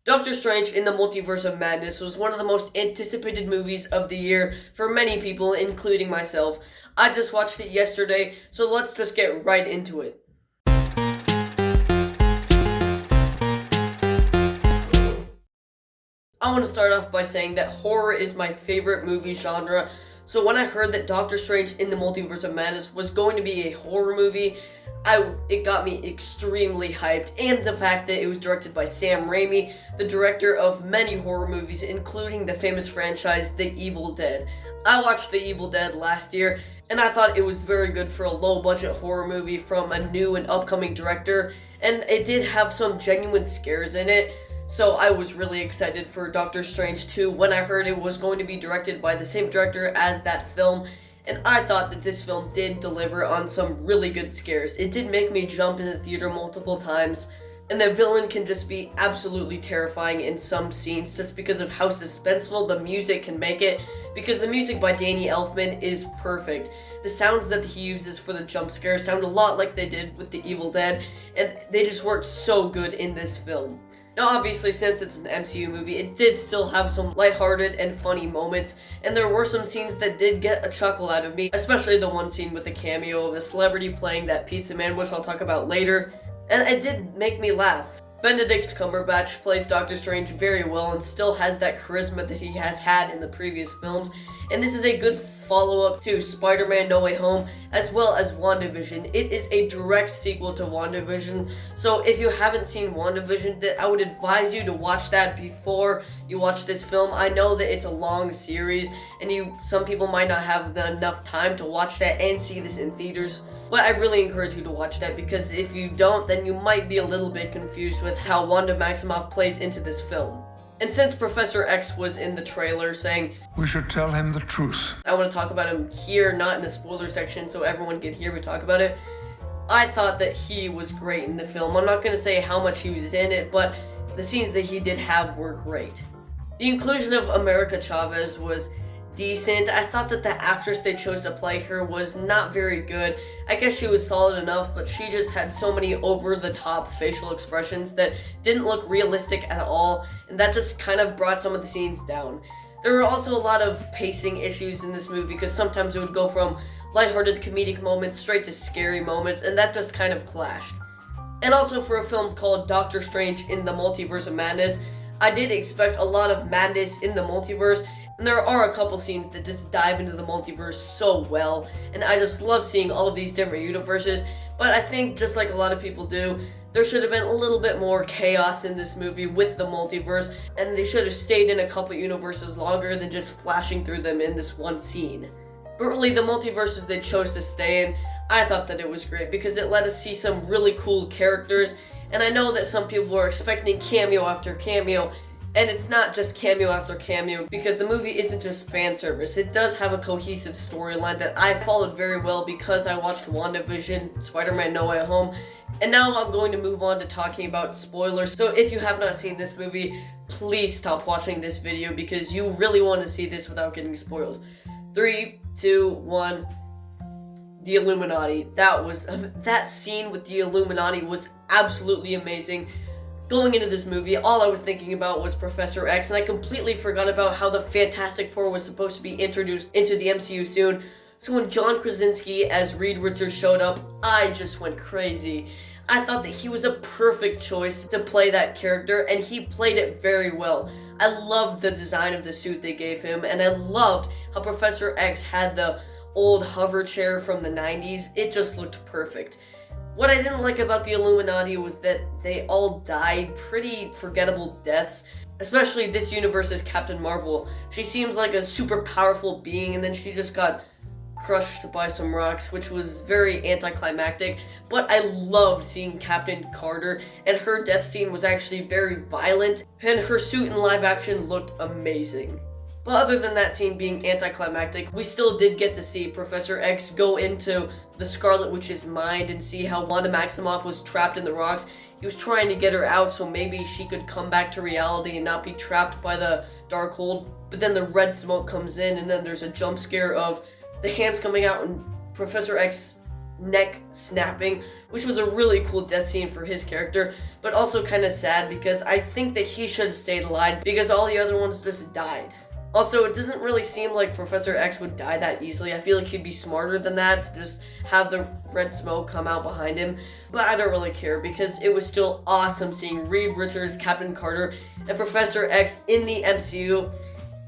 Doctor Strange in the Multiverse of Madness was one of the most anticipated movies of the year for many people, including myself. I just watched it yesterday, so let's just get right into it. I want to start off by saying that horror is my favorite movie genre, so when I heard that Doctor Strange in the Multiverse of Madness was going to be a horror movie, it got me extremely hyped, and the fact that it was directed by Sam Raimi, the director of many horror movies, including the famous franchise The Evil Dead. I watched The Evil Dead last year, and I thought it was very good for a low-budget horror movie from a new and upcoming director, and it did have some genuine scares in it. So I was really excited for Doctor Strange 2 when I heard it was going to be directed by the same director as that film, and I thought that this film did deliver on some really good scares. It did make me jump in the theater multiple times, and the villain can just be absolutely terrifying in some scenes just because of how suspenseful the music can make it, because the music by Danny Elfman is perfect. The sounds that he uses for the jump scares sound a lot like they did with The Evil Dead, and they just worked so good in this film. Now obviously, since it's an MCU movie, it did still have some lighthearted and funny moments, and there were some scenes that did get a chuckle out of me, especially the one scene with the cameo of a celebrity playing that pizza man, which I'll talk about later, and it did make me laugh. Benedict Cumberbatch plays Doctor Strange very well and still has that charisma that he has had in the previous films, and this is a good follow-up to Spider-Man No Way Home as well as WandaVision. It is a direct sequel to WandaVision, so if you haven't seen WandaVision, I would advise you to watch that before you watch this film. I know that it's a long series and some people might not have enough time to watch that and see this in theaters, but I really encourage you to watch that, because if you don't, then you might be a little bit confused with how Wanda Maximoff plays into this film. And since Professor X was in the trailer saying, "We should tell him the truth," I want to talk about him here, not in the spoiler section, so everyone can hear me talk about it. I thought that he was great in the film. I'm not going to say how much he was in it, but the scenes that he did have were great. The inclusion of America Chavez was decent. I thought that the actress they chose to play her was not very good. I guess she was solid enough, but she just had so many over-the-top facial expressions that didn't look realistic at all, and that just kind of brought some of the scenes down. There were also a lot of pacing issues in this movie, because sometimes it would go from lighthearted comedic moments straight to scary moments, and that just kind of clashed. And also, for a film called Doctor Strange in the Multiverse of Madness, I did expect a lot of madness in the multiverse, and there are a couple scenes that just dive into the multiverse so well, and I just love seeing all of these different universes, but I think, just like a lot of people do, there should have been a little bit more chaos in this movie with the multiverse, and they should have stayed in a couple universes longer than just flashing through them in this one scene. But really, the multiverses they chose to stay in, I thought that it was great, because it let us see some really cool characters, and I know that some people are expecting cameo after cameo, and it's not just cameo after cameo, because the movie isn't just fan service. It does have a cohesive storyline that I followed very well because I watched WandaVision, Spider-Man No Way Home, and now I'm going to move on to talking about spoilers. So if you have not seen this movie, please stop watching this video, because you really want to see this without getting spoiled. 3, 2, 1... The Illuminati. That scene with the Illuminati was absolutely amazing. Going into this movie, all I was thinking about was Professor X, and I completely forgot about how the Fantastic Four was supposed to be introduced into the MCU soon. So when John Krasinski as Reed Richards showed up, I just went crazy. I thought that he was a perfect choice to play that character, and he played it very well. I loved the design of the suit they gave him, and I loved how Professor X had the old hover chair from the 90s. It just looked perfect. What I didn't like about the Illuminati was that they all died pretty forgettable deaths, especially this universe's Captain Marvel. She seems like a super powerful being, and then she just got crushed by some rocks, which was very anticlimactic, but I loved seeing Captain Carter, and her death scene was actually very violent, and her suit in live action looked amazing. But other than that scene being anticlimactic, we still did get to see Professor X go into the Scarlet Witch's mind and see how Wanda Maximoff was trapped in the rocks. He was trying to get her out so maybe she could come back to reality and not be trapped by the Darkhold. But then the red smoke comes in, and then there's a jump scare of the hands coming out, and Professor X neck snapping, which was a really cool death scene for his character, but also kind of sad because I think that he should have stayed alive because all the other ones just died. Also, it doesn't really seem like Professor X would die that easily. I feel like he'd be smarter than that to just have the red smoke come out behind him. But I don't really care because it was still awesome seeing Reed Richards, Captain Carter, and Professor X in the MCU.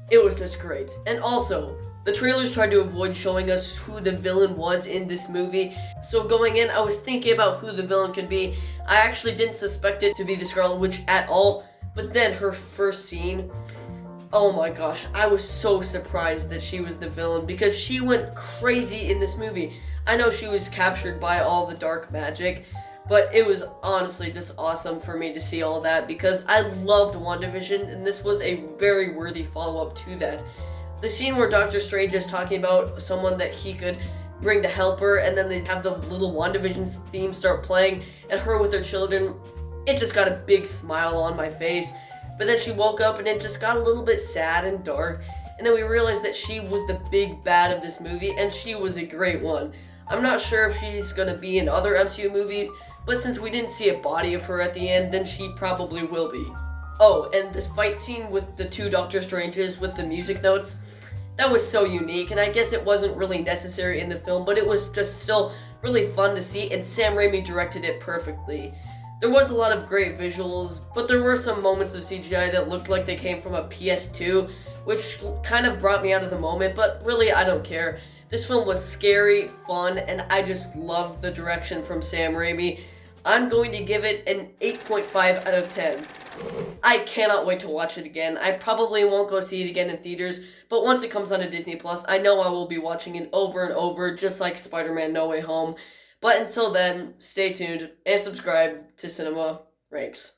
It was just great. And also, the trailers tried to avoid showing us who the villain was in this movie. So going in, I was thinking about who the villain could be. I actually didn't suspect it to be the Scarlet Witch at all. But then her first scene, oh my gosh, I was so surprised that she was the villain because she went crazy in this movie. I know she was captured by all the dark magic, but it was honestly just awesome for me to see all that because I loved WandaVision and this was a very worthy follow-up to that. The scene where Doctor Strange is talking about someone that he could bring to help her and then they have the little WandaVision theme start playing and her with her children, it just got a big smile on my face. But then she woke up and it just got a little bit sad and dark. And then we realized that she was the big bad of this movie and she was a great one. I'm not sure if she's going to be in other MCU movies, but since we didn't see a body of her at the end, then she probably will be. Oh, and this fight scene with the two Doctor Stranges with the music notes, that was so unique, and I guess it wasn't really necessary in the film, but it was just still really fun to see, and Sam Raimi directed it perfectly. There was a lot of great visuals, but there were some moments of CGI that looked like they came from a PS2, which kind of brought me out of the moment, but really I don't care. This film was scary, fun, and I just loved the direction from Sam Raimi. I'm going to give it an 8.5 out of 10. I cannot wait to watch it again. I probably won't go see it again in theaters, but once it comes on to Disney Plus, I know I will be watching it over and over, just like Spider-Man No Way Home. But until then, stay tuned and subscribe to Cinema Ranks.